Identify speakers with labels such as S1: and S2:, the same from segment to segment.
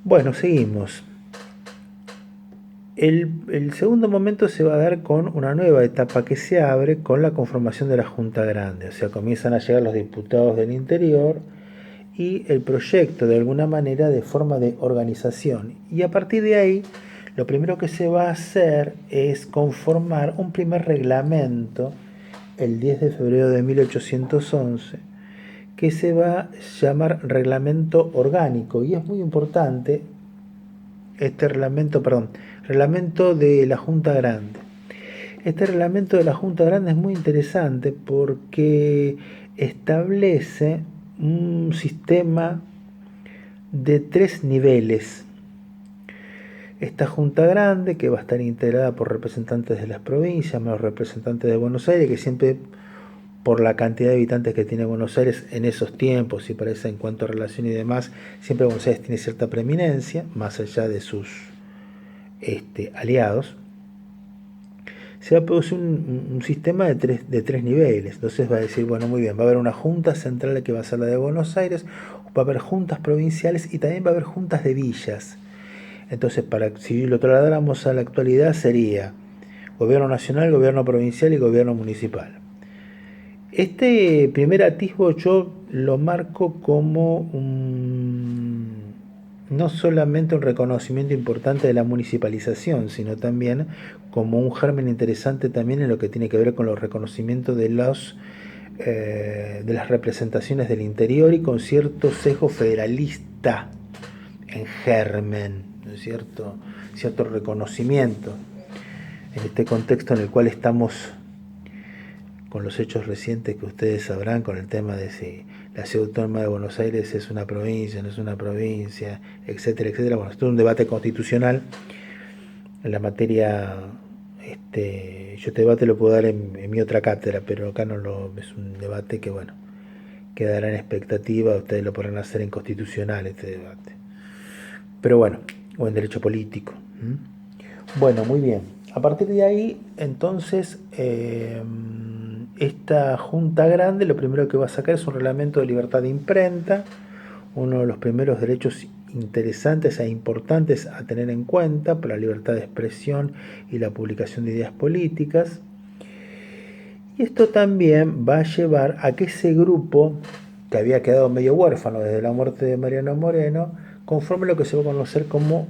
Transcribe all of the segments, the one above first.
S1: Bueno, seguimos. El segundo momento se va a dar con una nueva etapa que se abre con la conformación de la Junta Grande. O sea, comienzan a llegar los diputados del interior y el proyecto de alguna manera de forma de organización. Y a partir de ahí, lo primero que se va a hacer es conformar un primer reglamento el 10 de febrero de 1811 que se va a llamar reglamento orgánico y es muy importante este reglamento de la Junta Grande. Este reglamento de la Junta Grande es muy interesante porque establece un sistema de 3 niveles. Esta Junta Grande, que va a estar integrada por representantes de las provincias, más los representantes de Buenos Aires, que siempre, por la cantidad de habitantes que tiene Buenos Aires en esos tiempos y parece en cuanto a relación y demás, siempre Buenos Aires tiene cierta preeminencia, más allá de sus aliados. Se va a producir un sistema de tres niveles. Entonces va a decir, bueno, muy bien, va a haber una junta central que va a ser la de Buenos Aires, va a haber juntas provinciales y también va a haber juntas de villas. Entonces, si lo trasladáramos a la actualidad, sería gobierno nacional, gobierno provincial y gobierno municipal. Este primer atisbo yo lo marco como no solamente un reconocimiento importante de la municipalización, sino también como un germen interesante también en lo que tiene que ver con los reconocimientos de las representaciones del interior y con cierto sesgo federalista en germen, ¿no es cierto? Cierto reconocimiento en este contexto en el cual estamos con los hechos recientes que ustedes sabrán con el tema de si la ciudad autónoma de Buenos Aires es una provincia, no es una provincia, etcétera, etcétera. Bueno, esto es un debate constitucional en la materia. Yo este debate lo puedo dar en mi otra cátedra, pero acá no es un debate que, bueno, quedará en expectativa. Ustedes lo podrán hacer en constitucional este debate, pero bueno, o en derecho político. Bueno, muy bien. A partir de ahí, entonces, esta Junta Grande lo primero que va a sacar es un reglamento de libertad de imprenta, uno de los primeros derechos interesantes e importantes a tener en cuenta para la libertad de expresión y la publicación de ideas políticas. Y esto también va a llevar a que ese grupo, que había quedado medio huérfano desde la muerte de Mariano Moreno, conforme lo que se va a conocer como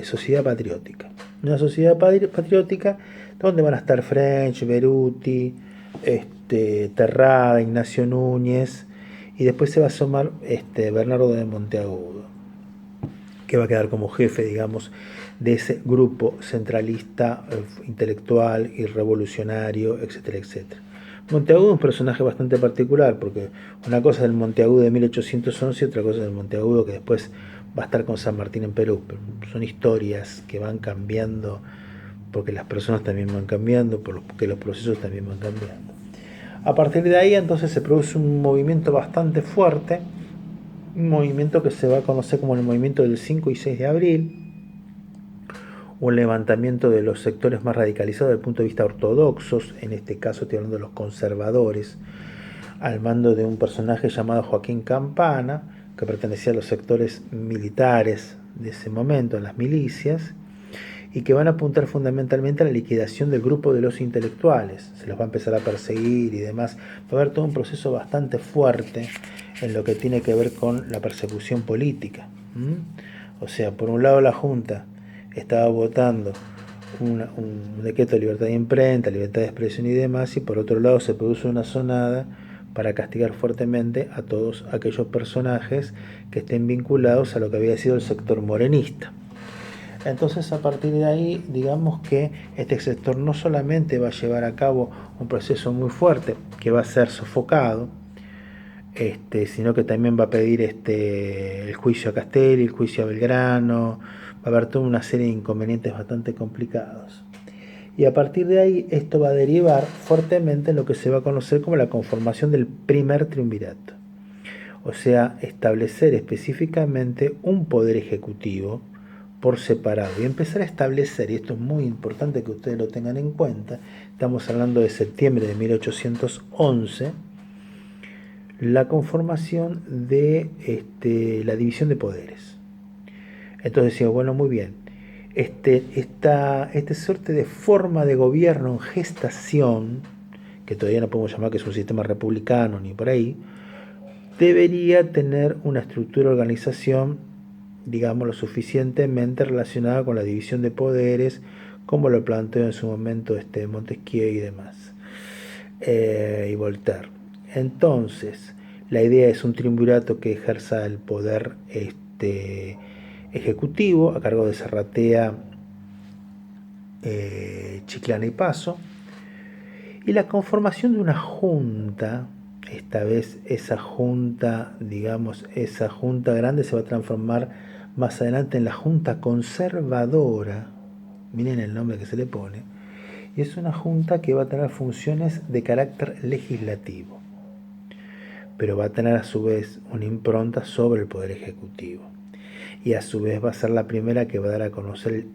S1: sociedad patriótica. Una sociedad patriótica donde van a estar French, Beruti, Terrada, Ignacio Núñez, y después se va a sumar Bernardo de Monteagudo, que va a quedar como jefe, digamos, de ese grupo centralista, intelectual y revolucionario, etcétera, etcétera. Monteagudo es un personaje bastante particular, porque una cosa es el Monteagudo de 1811 y otra cosa es el Monteagudo que después va a estar con San Martín en Perú. Pero son historias que van cambiando, porque las personas también van cambiando, porque los procesos también van cambiando. A partir de ahí entonces se produce un movimiento bastante fuerte, un movimiento que se va a conocer como el movimiento del 5 y 6 de abril, un levantamiento de los sectores más radicalizados desde el punto de vista ortodoxos, en este caso estoy hablando de los conservadores, al mando de un personaje llamado Joaquín Campana, que pertenecía a los sectores militares de ese momento, en las milicias, y que van a apuntar fundamentalmente a la liquidación del grupo de los intelectuales. Se los va a empezar a perseguir y demás. Va a haber todo un proceso bastante fuerte en lo que tiene que ver con la persecución política. O sea, por un lado la Junta estaba votando un decreto de libertad de imprenta, libertad de expresión y demás, y por otro lado se produce una sonada para castigar fuertemente a todos aquellos personajes que estén vinculados a lo que había sido el sector morenista. Entonces, a partir de ahí, digamos que este sector no solamente va a llevar a cabo un proceso muy fuerte que va a ser sofocado, sino que también va a pedir el juicio a Castelli, el juicio a Belgrano, va a haber toda una serie de inconvenientes bastante complicados. Y a partir de ahí esto va a derivar fuertemente en lo que se va a conocer como la conformación del primer triunvirato. O sea, establecer específicamente un poder ejecutivo por separado y empezar a establecer, y esto es muy importante que ustedes lo tengan en cuenta, estamos hablando de septiembre de 1811, la conformación de la división de poderes. Entonces decimos, bueno, muy bien, esta suerte de forma de gobierno en gestación, que todavía no podemos llamar que es un sistema republicano ni por ahí, debería tener una estructura de organización, digamos, lo suficientemente relacionada con la división de poderes, como lo planteó en su momento Montesquieu y demás, y Voltaire. Entonces, la idea es un triunvirato que ejerza el poder ejecutivo a cargo de Zarratea, Chiclana y Paso, y la conformación de una junta. Esta vez esa junta, digamos, esa junta grande se va a transformar más adelante en la Junta Conservadora. Miren el nombre que se le pone. Y es una junta que va a tener funciones de carácter legislativo, pero va a tener a su vez una impronta sobre el Poder Ejecutivo. Y a su vez va a ser la primera que va a dar a conocer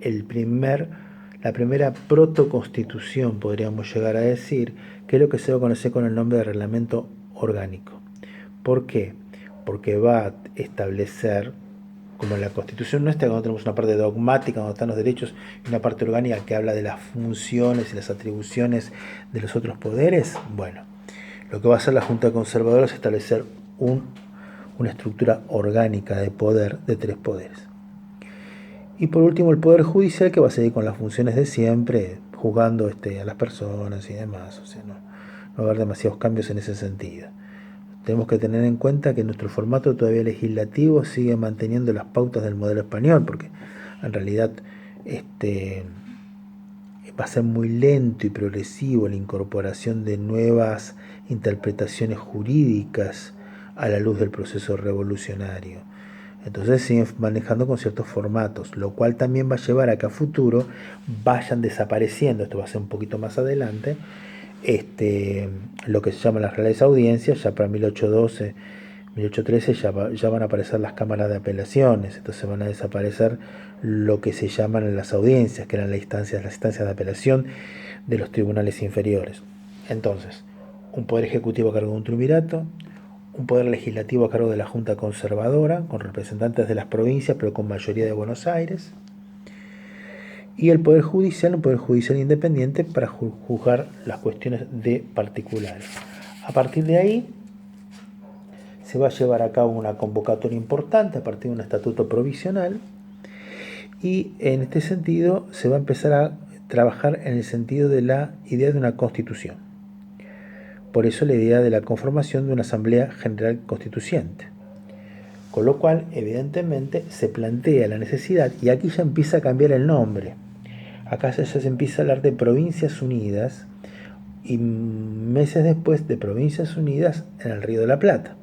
S1: la primera protoconstitución, podríamos llegar a decir, que es lo que se va a conocer con el nombre de reglamento orgánico. ¿Por qué? Porque va a establecer, como en la Constitución nuestra, cuando tenemos una parte dogmática, donde están los derechos, y una parte orgánica que habla de las funciones y las atribuciones de los otros poderes. Bueno, lo que va a hacer la Junta Conservadora es establecer una estructura orgánica de poder de 3 poderes. Y por último el Poder Judicial, que va a seguir con las funciones de siempre, juzgando a las personas y demás. O sea, no va a haber demasiados cambios en ese sentido. Tenemos que tener en cuenta que nuestro formato todavía legislativo sigue manteniendo las pautas del modelo español, porque en realidad va a ser muy lento y progresivo la incorporación de nuevas interpretaciones jurídicas a la luz del proceso revolucionario. Entonces siguen manejando con ciertos formatos, lo cual también va a llevar a que a futuro vayan desapareciendo, esto va a ser un poquito más adelante, lo que se llaman las reales audiencias. Ya para 1812, 1813 ya van a aparecer las cámaras de apelaciones, entonces van a desaparecer lo que se llaman las audiencias, que eran las instancias de apelación de los tribunales inferiores. Entonces, un poder ejecutivo a cargo de un triunvirato, un poder legislativo a cargo de la Junta Conservadora, con representantes de las provincias, pero con mayoría de Buenos Aires, y el Poder Judicial, un Poder Judicial independiente para juzgar las cuestiones de particulares. A partir de ahí se va a llevar a cabo una convocatoria importante a partir de un estatuto provisional, y en este sentido se va a empezar a trabajar en el sentido de la idea de una constitución. Por eso la idea de la conformación de una Asamblea General Constituyente. Con lo cual, evidentemente, se plantea la necesidad, y aquí ya empieza a cambiar el nombre. Acá ya se empieza a hablar de Provincias Unidas, y meses después de Provincias Unidas en el Río de la Plata.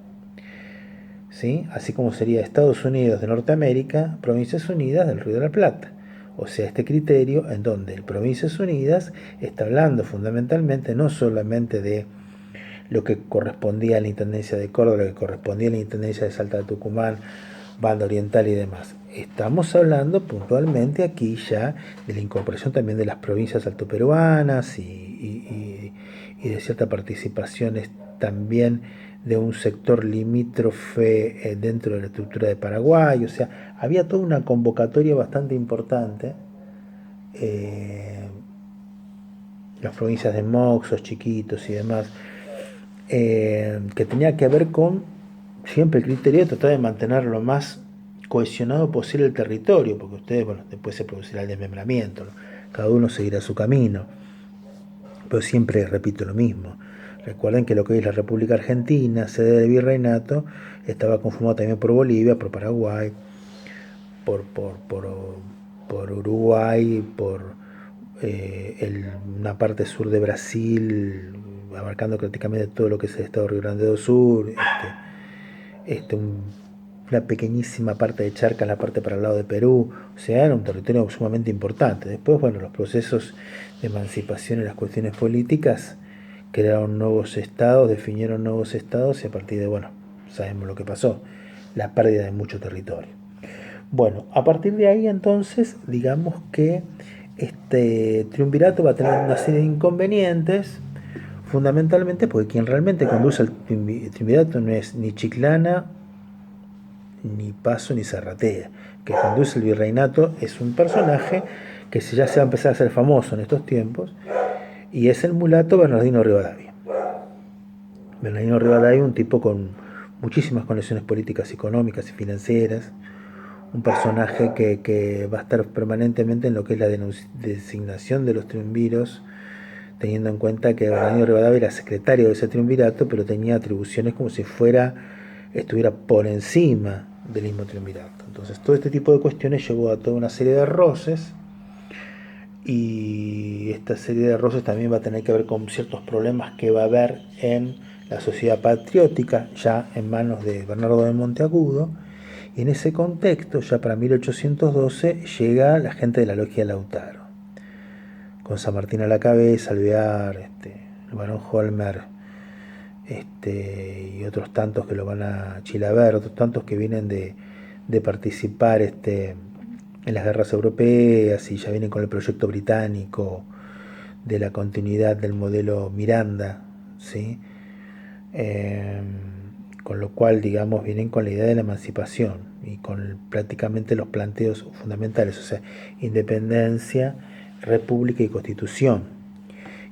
S1: ¿Sí? Así como sería Estados Unidos de Norteamérica, Provincias Unidas del Río de la Plata. O sea, este criterio en donde el Provincias Unidas está hablando fundamentalmente no solamente de lo que correspondía a la Intendencia de Córdoba, lo que correspondía a la Intendencia de Salta de Tucumán, Banda Oriental y demás. Estamos hablando puntualmente aquí ya de la incorporación también de las provincias altoperuanas y de ciertas participaciones también de un sector limítrofe dentro de la estructura de Paraguay. O sea, había toda una convocatoria bastante importante. Las provincias de Moxos, Chiquitos y demás, que tenía que ver con siempre el criterio de tratar de mantener lo más cohesionado posible el territorio, porque ustedes, bueno, después se producirá el desmembramiento, ¿no? Cada uno seguirá su camino, pero siempre repito lo mismo. Recuerden que lo que hoy es la República Argentina, sede del virreinato, estaba conformado también por Bolivia, por Paraguay, por Uruguay, por una parte sur de Brasil, abarcando prácticamente todo lo que es el estado de Río Grande do Sur, una pequeñísima parte de Charcas en la parte para el lado de Perú. O sea, era un territorio sumamente importante. Después, bueno, los procesos de emancipación y las cuestiones políticas crearon nuevos estados, definieron nuevos estados, y a partir de, bueno, sabemos lo que pasó, la pérdida de mucho territorio. Bueno, a partir de ahí entonces, digamos que este triunvirato va a tener una serie de inconvenientes, fundamentalmente porque quien realmente conduce al triunvirato no es ni Chiclana ni paso ni zarratea. Que conduce el virreinato es un personaje que ya se va a empezar a hacer famoso en estos tiempos, y es el mulato Bernardino Rivadavia. Bernardino Rivadavia, un tipo con muchísimas conexiones políticas, económicas y financieras, un personaje que va a estar permanentemente en lo que es la designación de los triunviros, teniendo en cuenta que Bernardino Rivadavia era secretario de ese triunvirato, pero tenía atribuciones como si estuviera por encima del mismo triunvirato. Entonces todo este tipo de cuestiones llevó a toda una serie de roces, y esta serie de roces también va a tener que ver con ciertos problemas que va a haber en la sociedad patriótica, ya en manos de Bernardo de Monteagudo, y en ese contexto, ya para 1812, llega la gente de la logia Lautaro, con San Martín a la cabeza, Alvear, el barón Holmer, y otros tantos que lo van a Chilaver, otros tantos que vienen de participar en las guerras europeas, y ya vienen con el proyecto británico de la continuidad del modelo Miranda, ¿sí? Con lo cual, digamos, vienen con la idea de la emancipación y con prácticamente los planteos fundamentales, o sea, independencia, república y constitución.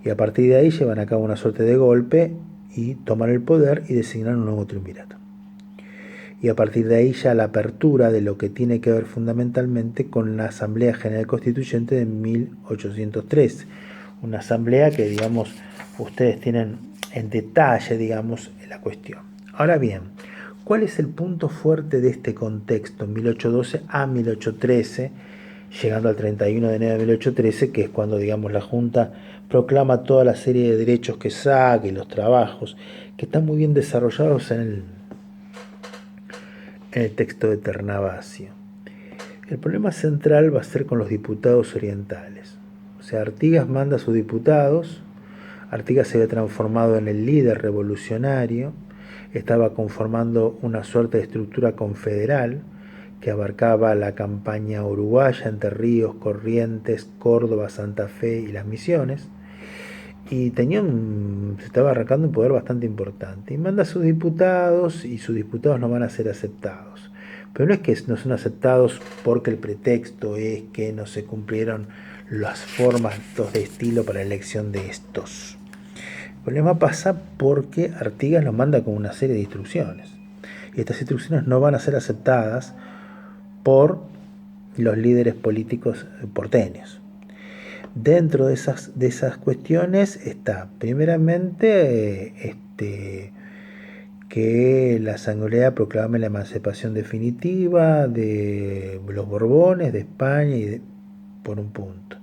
S1: Y a partir de ahí llevan a cabo una suerte de golpe y toman el poder y designan un nuevo triunvirato. Y a partir de ahí ya la apertura de lo que tiene que ver fundamentalmente con la Asamblea General Constituyente de 1813, una asamblea que, digamos, ustedes tienen en detalle, digamos, la cuestión. Ahora bien, ¿cuál es el punto fuerte de este contexto, 1812 a 1813, llegando al 31 de enero de 1813, que es cuando, digamos, la Junta proclama toda la serie de derechos que saca y los trabajos, que están muy bien desarrollados en el texto de Ternavasio? El problema central va a ser con los diputados orientales. O sea, Artigas manda a sus diputados. Artigas se había transformado en el líder revolucionario, estaba conformando una suerte de estructura confederal que abarcaba la campaña uruguaya, Entre Ríos, Corrientes, Córdoba, Santa Fe y las Misiones, y se estaba arrancando un poder bastante importante, y manda a sus diputados, y sus diputados no van a ser aceptados. Pero no es que no son aceptados porque el pretexto es que no se cumplieron las formas de estilo para la elección de estos. El problema pasa porque Artigas los manda con una serie de instrucciones, y estas instrucciones no van a ser aceptadas por los líderes políticos porteños. Dentro de esas cuestiones está, primeramente, que la Asamblea proclame la emancipación definitiva de los Borbones, de España, por un punto.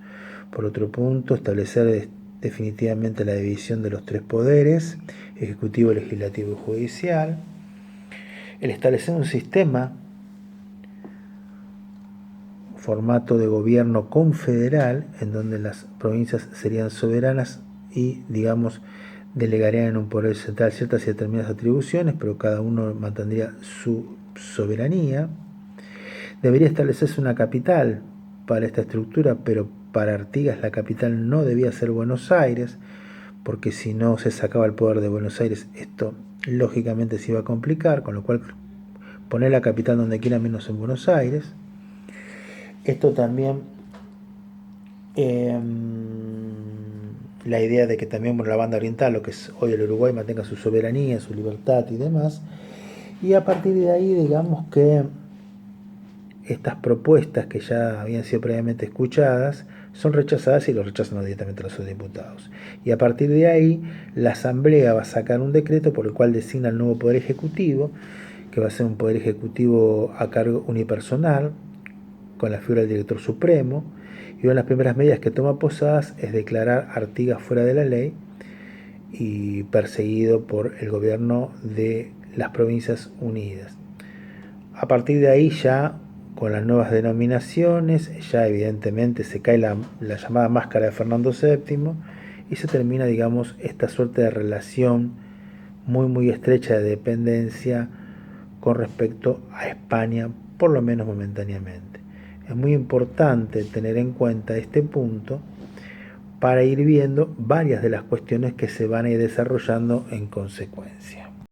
S1: Por otro punto, establecer definitivamente la división de los tres poderes, ejecutivo, legislativo y judicial. El establecer un sistema, formato de gobierno confederal, en donde las provincias serían soberanas y, digamos, delegarían en un poder central ciertas y determinadas atribuciones, pero cada uno mantendría su soberanía. Debería establecerse una capital para esta estructura, pero para Artigas la capital no debía ser Buenos Aires, porque si no se sacaba el poder de Buenos Aires, esto lógicamente se iba a complicar, con lo cual poner la capital donde quiera menos en Buenos Aires. Esto también, la idea de que también la banda oriental, lo que es hoy el Uruguay, mantenga su soberanía, su libertad y demás. Y a partir de ahí, digamos que estas propuestas que ya habían sido previamente escuchadas son rechazadas, y los rechazan directamente los diputados. Y a partir de ahí, la Asamblea va a sacar un decreto por el cual designa el nuevo Poder Ejecutivo, que va a ser un Poder Ejecutivo a cargo unipersonal, con la figura del Director Supremo, y una de las primeras medidas que toma Posadas es declarar a Artigas fuera de la ley y perseguido por el gobierno de las Provincias Unidas. A partir de ahí, ya con las nuevas denominaciones, ya evidentemente se cae la llamada máscara de Fernando VII, y se termina, digamos, esta suerte de relación muy muy estrecha de dependencia con respecto a España, por lo menos momentáneamente. Es muy importante tener en cuenta este punto para ir viendo varias de las cuestiones que se van a ir desarrollando en consecuencia.